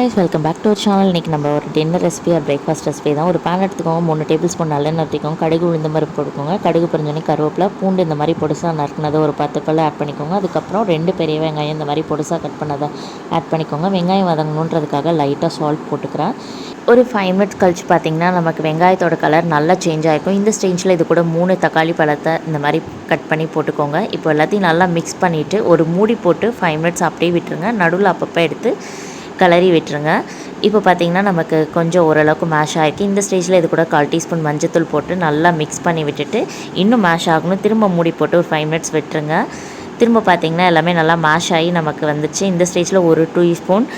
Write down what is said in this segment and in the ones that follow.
guys, welcome back to our channel. இன்றைக்கி நம்ம ஒரு dinner recipe or breakfast recipe தான். ஒரு பேன் எடுத்துக்கோங்க, 3 டேபிள் ஸ்பூன் நல்லெண்ணெய் ஊற்றிக்கோங்க, கடுகு உளுந்த மாதிரி போட்டுக்கோங்க, கடுகு பொரிஞ்சோடனே கருவேப்பிலை, பூண்டு இந்த மாதிரி பொடிசாக நறுக்குனதை ஒரு 10 பல்ல ஆட் பண்ணிக்கோங்க. அதுக்கப்புறம் 2 பெரிய வெங்காயம் இந்த மாதிரி பொடிசாக கட் பண்ணதை ஆட் பண்ணிக்கோங்க. வெங்காயம் வதங்கணுன்றதுக்காக லைட்டாக சால்ட் போட்டுக்கிறேன். ஒரு 5 மினிட்ஸ் கழிச்சு பார்த்திங்கன்னா நமக்கு வெங்காயத்தோட கலர் நல்லா சேஞ்ச் ஆகிருக்கும். இந்த ஸ்டேஜில் இது கூட 3 தக்காளி பழத்தை இந்த மாதிரி கட் பண்ணி போட்டுக்கோங்க. இப்போ எல்லாத்தையும் நல்லா மிக்ஸ் பண்ணிவிட்டு ஒரு மூடி போட்டு 5 மினிட்ஸ் அப்படியே விட்டுருங்க. நடுவில் அப்பப்போ எடுத்து கிளறி விட்டுருங்க. இப்போ பார்த்திங்கன்னா நமக்கு கொஞ்சம் ஓரளவுக்கு மேஷ் ஆகிருக்கு. இந்த ஸ்டேஜில் இது கூட 1/4 டீஸ்பூன் மஞ்சத்தூள் போட்டு நல்லா மிக்ஸ் பண்ணி விட்டுட்டு இன்னும் மேஷ் ஆகணும். திரும்ப மூடி போட்டு ஒரு 5 மினிட்ஸ் விட்டுருங்க. திரும்ப பார்த்திங்கன்னா எல்லாமே நல்லா மேஷ் ஆகி நமக்கு வந்துச்சு. இந்த ஸ்டேஜில் ஒரு 2 டீஸ்பூன்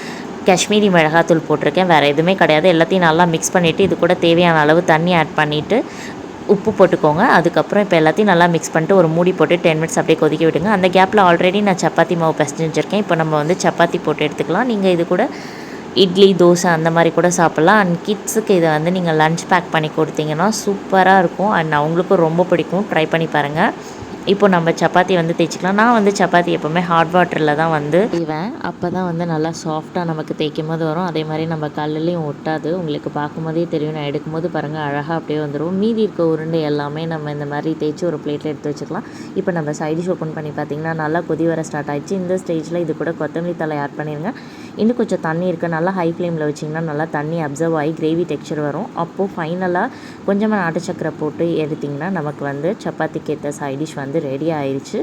காஷ்மீரி மிளகாத்தூள் போட்டிருக்கேன். வேறு எதுவுமே கிடையாது. எல்லாத்தையும் நல்லா மிக்ஸ் பண்ணிவிட்டு இது கூட தேவையான அளவு தண்ணி ஆட் பண்ணிவிட்டு உப்பு போட்டுக்கோங்க. அதுக்கப்புறம் இப்போ எல்லாத்தையும் நல்லா மிக்ஸ் பண்ணிட்டு ஒரு மூடி போட்டு 10 மினிட்ஸ் அப்படியே கொதிக்க விடுங்க. அந்த கேப்பில் ஆல்ரெடி நான் சப்பாத்தி மாவு பிசைஞ்சு வச்சுருக்கேன். இப்போ நம்ம வந்து சப்பாத்தி போட்டு எடுத்துக்கலாம். நீங்கள் இது கூட இட்லி, தோசை அந்த மாதிரி கூட சாப்பிட்லாம். அண்ட் கிட்ஸுக்கு இதை வந்து நீங்கள் லன்ச் பேக் பண்ணி கொடுத்தீங்கன்னா சூப்பராக இருக்கும். அண்ட் அவங்களுக்கும் ரொம்ப பிடிக்கும். ட்ரை பண்ணி பாருங்கள். இப்போ நம்ம சப்பாத்தி வந்து தேய்ச்சிக்கலாம். நான் வந்து சப்பாத்தி எப்போவுமே ஹாட் வாட்டரில் தான் வந்து செய்வேன். அப்போ தான் வந்து நல்லா சாஃப்டாக நமக்கு தேய்க்கும் போது வரும். அதே மாதிரி நம்ம கல்லுலேயும் ஒட்டாது. உங்களுக்கு பார்க்கும்போதே தெரியும். நான் எடுக்கும்போது பாருங்கள் அழகாக அப்படியே வந்துடும். மீதி இருக்க உருண்டை எல்லாமே நம்ம இந்த மாதிரி தேய்ச்சி ஒரு பிளேட்டில் எடுத்து வச்சுக்கலாம். இப்போ நம்ம சைடிஷ் ஓப்பன் பண்ணி பார்த்திங்கன்னா நல்லா கொதி வர ஸ்டார்ட் ஆகிடுச்சு. இந்த ஸ்டேஜில் இது கூட கொத்தமல்லி தழை ஆட் பண்ணிடுங்க. இன்னும் கொஞ்சம் தண்ணி இருக்குது. நல்லா ஹை ஃப்ளேமில் வச்சிங்கன்னா நல்லா தண்ணி அப்சர்வ் ஆகி கிரேவி டெக்ஸ்சர் வரும். அப்போது ஃபைனலாக கொஞ்சமாக நாட்டு சக்கரை போட்டு எடுத்திங்கன்னா நமக்கு வந்து சப்பாத்திக்கு ஏற்ற சைடிஷ் வந்து ரெடி ஆயிடுச்சு.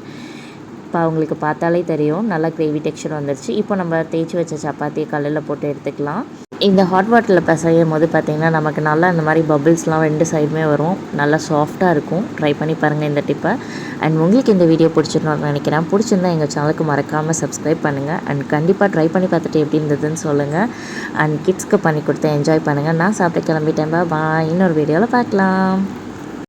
இப்போ அவங்களுக்கு பார்த்தாலே தெரியும் நல்லா கிரேவி டெக்ஸ்சர் வந்துருச்சு. இப்போ நம்ம தேய்ச்சி வச்ச சப்பாத்தியை கல்லில் போட்டு எடுத்துக்கலாம். இந்த ஹாட் வாட்டரில் பிசையும் போது பார்த்திங்கன்னா நமக்கு நல்லா இந்த மாதிரி பபிள்ஸ்லாம் 2 சைடுமே வரும். நல்லா சாஃப்டாக இருக்கும். ட்ரை பண்ணி பாருங்கள் இந்த டிப்பை. அண்ட் உங்களுக்கு இந்த வீடியோ பிடிச்சிருந்தோன்னு நினைக்கிறேன். பிடிச்சிருந்தா எங்கள் சேனலுக்கு மறக்காமல் சப்ஸ்கிரைப் பண்ணுங்கள். அண்ட் கண்டிப்பாக ட்ரை பண்ணி பார்த்துட்டு எப்படி இருந்ததுன்னு சொல்லுங்கள். அண்ட் கிட்ஸ்க்கு பண்ணி கொடுத்து என்ஜாய் பண்ணுங்கள். நான் சாப்பிட்டு கிளம்பிட்டேன். பாய். இன்னொரு வீடியோவில் பார்க்கலாம்.